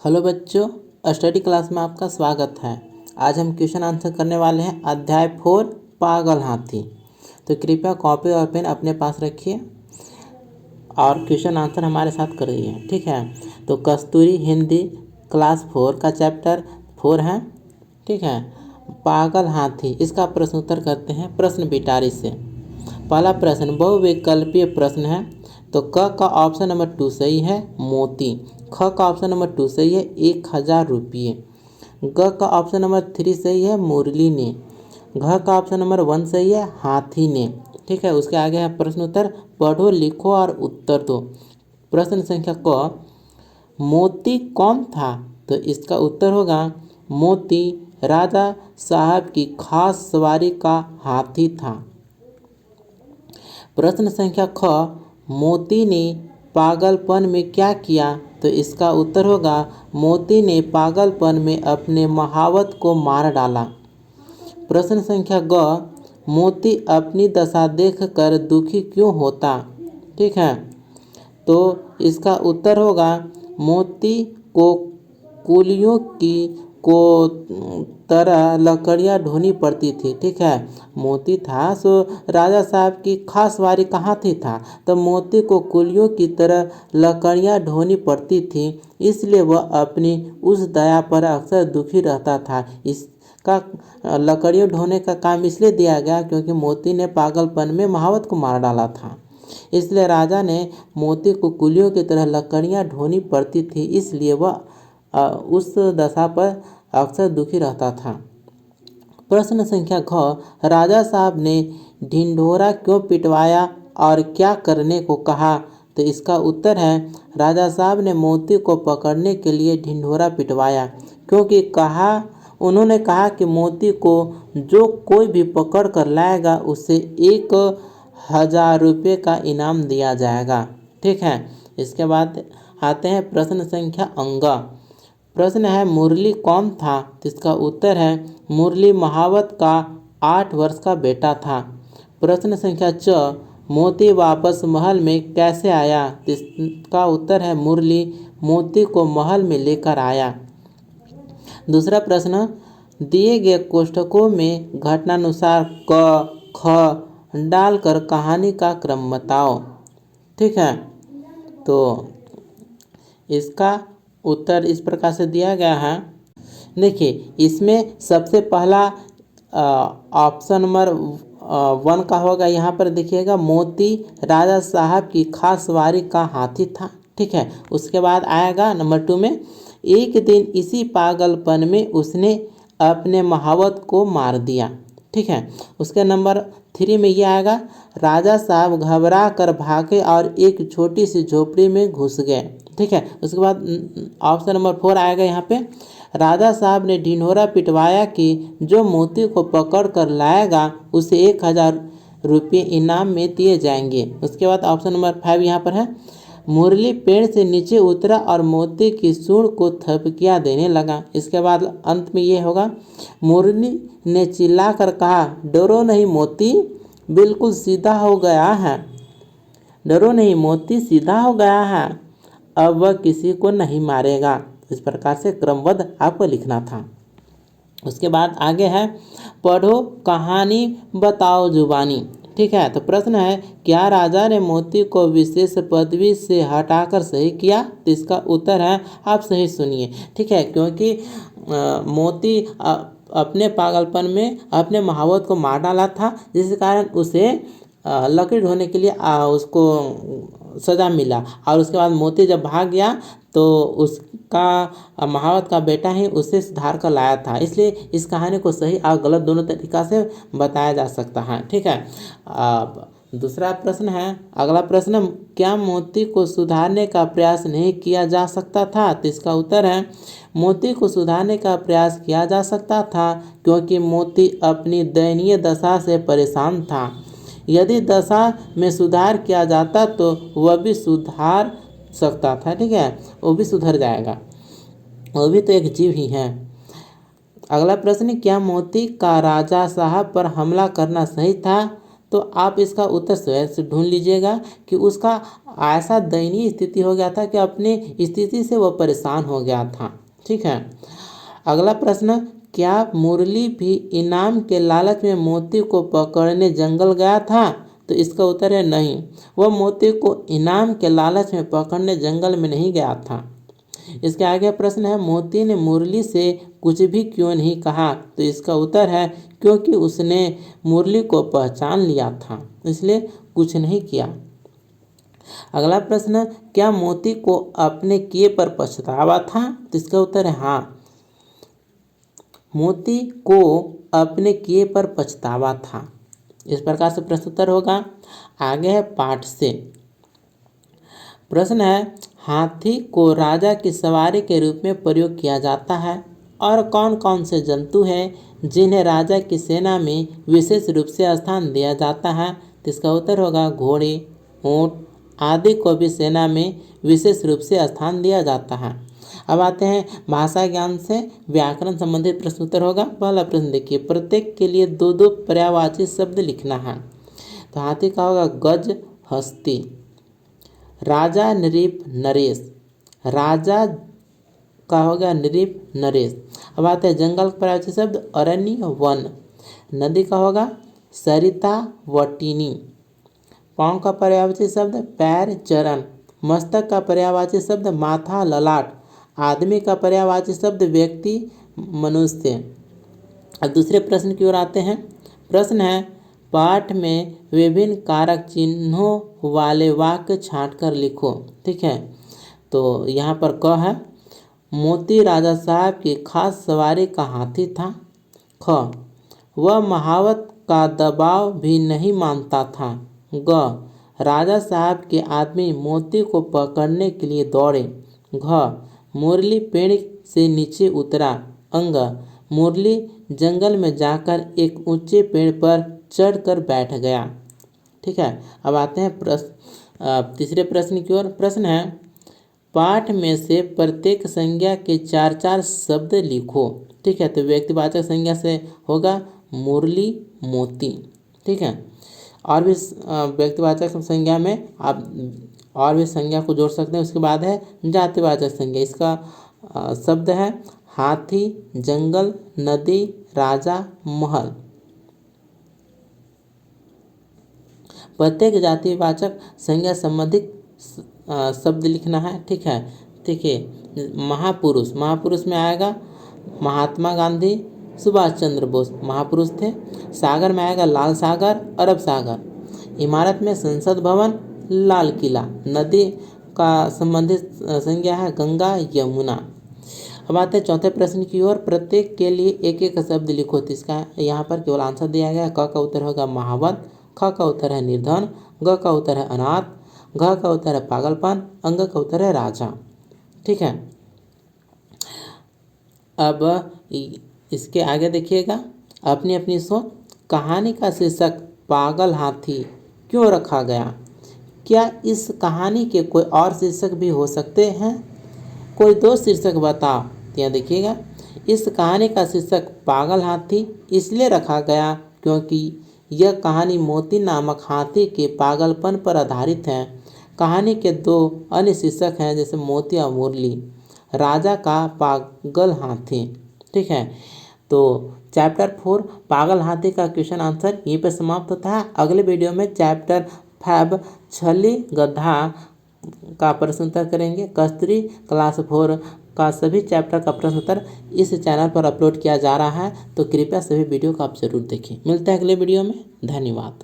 Hello बच्चों, study class में आपका स्वागत है। आज हम क्वेश्चन आंसर करने वाले हैं अध्याय 4 पागल हाथी। तो कृपया कॉपी और पेन अपने पास रखिए और क्वेश्चन आंसर हमारे साथ करिए, ठीक है। तो कस्तूरी हिंदी क्लास 4 का चैप्टर 4 है, ठीक है। पागल हाथी, इसका प्रश्न उत्तर करते हैं प्रश्न पिटारी से। पहला प्रश्न बहुविकल्पीय प्रश्न है। तो क का ऑप्शन नंबर 2 सही है, मोती। ख का ऑप्शन नंबर 2 सही है, 1000 रुपये। ग का ऑप्शन नंबर 3 सही है, मुरली ने। घ का ऑप्शन नंबर 1 सही है, हाथी ने। ठीक है, उसके आगे है प्रश्न उत्तर, पढ़ो लिखो और उत्तर दो। प्रश्न संख्या क, मोती कौन था? तो इसका उत्तर होगा, मोती राजा साहब की खास सवारी का हाथी था। प्रश्न संख्या ख, मोती ने पागलपन में क्या किया? तो इसका उत्तर होगा, मोती ने पागलपन में अपने महावत को मार डाला। प्रश्न संख्या ग, मोती अपनी दशा देखकर दुखी क्यों होता? ठीक है, तो इसका उत्तर होगा, मोती को कुलियों की को तरह लकड़ियाँ ढोनी पड़ती थी। ठीक है, मोती था सो राजा साहब की खास सवारी का हाथी था, तो मोती को कुलियों की तरह लकड़ियाँ ढोनी पड़ती थी, इसलिए वह अपनी उस दया पर अक्सर दुखी रहता था। इसका लकड़ियों ढोने का काम इसलिए दिया गया क्योंकि मोती ने पागलपन में महावत को मार डाला था, इसलिए राजा ने मोती को कुलियों की तरह लकड़ियाँ ढोनी पड़ती थी, इसलिए वह उस दशा पर अक्सर दुखी रहता था। प्रश्न संख्या घ, राजा साहब ने ढिंढोरा क्यों पिटवाया और क्या करने को कहा? तो इसका उत्तर है, राजा साहब ने मोती को पकड़ने के लिए ढिंढोरा पिटवाया, क्योंकि उन्होंने कहा कि मोती को जो कोई भी पकड़ कर लाएगा उसे 1000 रुपये का इनाम दिया जाएगा। ठीक है, इसके बाद आते हैं प्रश्न संख्या अंगा। प्रश्न है, मुरली कौन था? तो इसका उत्तर है, मुरली महावत का 8 वर्ष का बेटा था। प्रश्न संख्या च, मोती वापस महल में कैसे आया? तो इसका उत्तर है, मुरली मोती को महल में लेकर आया। दूसरा प्रश्न, दिए गए कोष्ठकों में घटनानुसार क ख डालकर कहानी का क्रम बताओ। ठीक है, तो इसका उत्तर इस प्रकार से दिया गया है। देखिए, इसमें सबसे पहला ऑप्शन नंबर 1 का होगा। यहाँ पर देखिएगा, मोती राजा साहब की खास सवारी का हाथी था। ठीक है, उसके बाद आएगा नंबर 2 में, एक दिन इसी पागलपन में उसने अपने महावत को मार दिया। ठीक है, उसके नंबर 3 में ये आएगा, राजा साहब घबरा कर भागे और एक छोटी सी झोपड़ी में घुस गए। ठीक है, उसके बाद ऑप्शन नंबर 4 आएगा यहाँ पे, राजा साहब ने ढिंढोरा पिटवाया कि जो मोती को पकड़ कर लाएगा उसे 1000 रुपये इनाम में दिए जाएंगे। उसके बाद ऑप्शन नंबर 5 यहाँ पर है, मुरली पेड़ से नीचे उतरा और मोती की सूंड को थपकियाँ देने लगा। इसके बाद अंत में ये होगा, मुरली ने चिल्लाकर कहा, डरो नहीं मोती बिल्कुल सीधा हो गया है, डरो नहीं मोती सीधा हो गया है, अब वह किसी को नहीं मारेगा। इस प्रकार से क्रमबद्ध आपको लिखना था। उसके बाद आगे है, पढ़ो कहानी बताओ जुबानी। ठीक है, तो प्रश्न है, क्या राजा ने मोती को विशेष पदवी से हटाकर सही किया? तो इसका उत्तर है, आप सही सुनिए। ठीक है, क्योंकि मोती अपने पागलपन में अपने महावत को मार डाला था, जिस कारण उसे लकड़ी ढोने के लिए उसको सज़ा मिला, और उसके बाद मोती जब भाग गया तो उसका महावत का बेटा ही उसे सुधार कर लाया था। इसलिए इस कहानी को सही और गलत दोनों तरीक़ा से बताया जा सकता है। ठीक है, अब दूसरा प्रश्न है, अगला प्रश्न, क्या मोती को सुधारने का प्रयास नहीं किया जा सकता था? तो इसका उत्तर है, मोती को सुधारने का प्रयास किया जा सकता था क्योंकि मोती अपनी दयनीय दशा से परेशान था। यदि दशा में सुधार किया जाता तो वह भी सुधार सकता था। ठीक है, वो भी सुधर जाएगा, वो भी तो एक जीव ही है। अगला प्रश्न, क्या मोती का राजा साहब पर हमला करना सही था? तो आप इसका उत्तर स्वयं से ढूंढ लीजिएगा कि उसका ऐसा दयनीय स्थिति हो गया था कि अपनी स्थिति से वह परेशान हो गया था। ठीक है। अगला प्रश्न, क्या मुरली भी इनाम के लालच में मोती को पकड़ने जंगल गया था? तो इसका उत्तर है नहीं, वह मोती को इनाम के लालच में पकड़ने जंगल में नहीं गया था। इसके आगे प्रश्न है, मोती ने मुरली से कुछ भी क्यों नहीं कहा? तो इसका उत्तर है क्योंकि उसने मुरली को पहचान लिया था, इसलिए कुछ नहीं किया। अगला प्रश्न, क्या मोती को अपने किए पर पछतावा था? तो इसका उत्तर है हाँ, मोती को अपने किए पर पछतावा था। इस प्रकार से प्रश्न उत्तर होगा। आगे है पाठ से। प्रश्न है, हाथी को राजा की सवारी के रूप में प्रयोग किया जाता है और कौन कौन से जंतु हैं जिन्हें राजा की सेना में विशेष रूप से स्थान दिया जाता है? तो इसका उत्तर होगा घोड़े, ऊंट आदि को भी सेना में विशेष रूप से स्थान दिया जाता है। अब आते हैं भाषा ज्ञान से व्याकरण संबंधित प्रश्न उत्तर होगा। पहला प्रश्न देखिए, प्रत्येक के लिए दो दो पर्यायवाची शब्द लिखना है। तो हाथी का होगा गज हस्ती, राजा नृप नरेश, राजा का होगा नृप नरेश। अब आते हैं जंगल का पर्यायवाची शब्द अरण्य वन, नदी का होगा सरिता वटिनी, पाँव का पर्यायवाची शब्द पैर चरण, मस्तक का पर्यायवाची शब्द माथा ललाट, आदमी का पर्यायवाची शब्द व्यक्ति मनुष्य। अब दूसरे प्रश्न की ओर आते हैं। प्रश्न है, पाठ में विभिन्न कारक चिन्हों वाले वाक्य छांट कर लिखो। ठीक है, तो यहाँ पर क है, मोती राजा साहब की खास सवारी का हाथी था। ख, वह महावत का दबाव भी नहीं मानता था। ग, राजा साहब के आदमी मोती को पकड़ने के लिए दौड़े। घ, मुरली पेड़ से नीचे उतरा। अंग, मुरली जंगल में जाकर एक ऊंचे पेड़ पर चढ़कर बैठ गया। ठीक है। अब आते हैं तीसरे प्रश्न की ओर। प्रश्न है, पाठ में से प्रत्येक संज्ञा के 4-4 शब्द लिखो। ठीक है, तो व्यक्तिवाचक संज्ञा से होगा मुरली मोती। ठीक है, और भी व्यक्तिवाचक संज्ञा में आप और भी संज्ञा को जोड़ सकते हैं। उसके बाद है जातिवाचक संज्ञा, इसका शब्द है हाथी, जंगल, नदी, राजा, महल। प्रत्येक जातिवाचक संज्ञा संबंधित शब्द लिखना है। ठीक है, देखिए महापुरुष, महापुरुष में आएगा महात्मा गांधी, सुभाष चंद्र बोस महापुरुष थे। सागर में आएगा लाल सागर, अरब सागर। इमारत में संसद भवन, लाल किला। नदी का संबंधित संज्ञा है गंगा, यमुना। अब आते हैं चौथे प्रश्न की ओर। प्रत्येक के लिए एक एक शब्द लिखो। तो इसका यहाँ पर केवल आंसर दिया गया है। क का उत्तर होगा महावत, ख का उत्तर है निर्धन, ग का उत्तर है अनाथ, घ का उत्तर है पागलपन, अंग का उत्तर है राजा। ठीक है, अब इसके आगे देखिएगा, अपनी अपनी सोच। कहानी का शीर्षक पागल हाथी क्यों रखा गया? क्या इस कहानी के कोई और शीर्षक भी हो सकते हैं? कोई दो शीर्षक बताओ। तो यहाँ देखिएगा, इस कहानी का शीर्षक पागल हाथी इसलिए रखा गया क्योंकि यह कहानी मोती नामक हाथी के पागलपन पर आधारित है। कहानी के दो अन्य शीर्षक हैं, जैसे मोती और मुरली, राजा का पागल हाथी। ठीक है, तो चैप्टर 4 पागल हाथी का क्वेश्चन आंसर यहीं पर समाप्त होता है। अगले वीडियो में चैप्टर 5 छली गधा का प्रश्न उत्तर करेंगे। कस्तूरी क्लास 4 का सभी चैप्टर का प्रश्न उत्तर इस चैनल पर अपलोड किया जा रहा है, तो कृपया सभी वीडियो को आप जरूर देखें। मिलते हैं अगले वीडियो में। धन्यवाद।